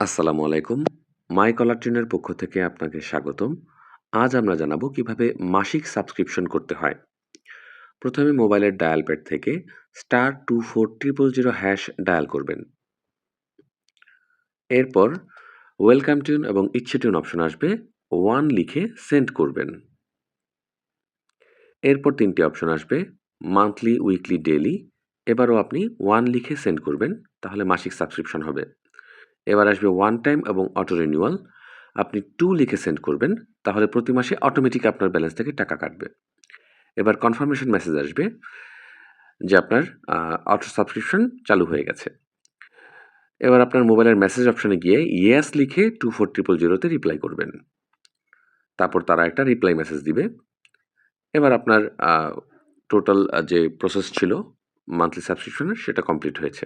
আসসালামু আলাইকুম। মাই কলার ট্রেনের পক্ষ থেকে আপনাকে স্বাগতম। আজ আমরা জানাবো কিভাবে মাসিক সাবস্ক্রিপশন করতে হয়। প্রথমে মোবাইলের ডায়াল প্যাড থেকে *24000# ডায়াল করবেন। এরপর ওয়েলকাম টিউন এবং ইচ্ছে টিউন অপশন আসবে। 1 লিখে সেন্ড করবেন। এরপর ৩ টি অপশন আসবে মান্থলি, উইকলি, ডেইলি। এবারও আপনি 1 লিখে সেন্ড করবেন, তাহলে মাসিক সাবস্ক্রিপশন হবে। এবার আসবে ওয়ান টাইম এবং অটো রিনিউয়াল। আপনি 2 লিখে সেন্ড করবেন, তাহলে প্রতি মাসে অটোমেটিক আপনার ব্যালেন্স থেকে টাকা কাটবে। এবার কনফার্মেশন মেসেজ আসবে যে আপনার অটো সাবস্ক্রিপশন চালু হয়ে গেছে। এবার আপনার মোবাইলের মেসেজ অপশনে গিয়ে ইয়েস লিখে 24000 তে রিপ্লাই করবেন। তারপর তারা একটা রিপ্লাই মেসেজ দিবে। এবার আপনার টোটাল যে প্রসেস ছিল মান্থলি সাবস্ক্রিপশনের সেটা কমপ্লিট হয়েছে।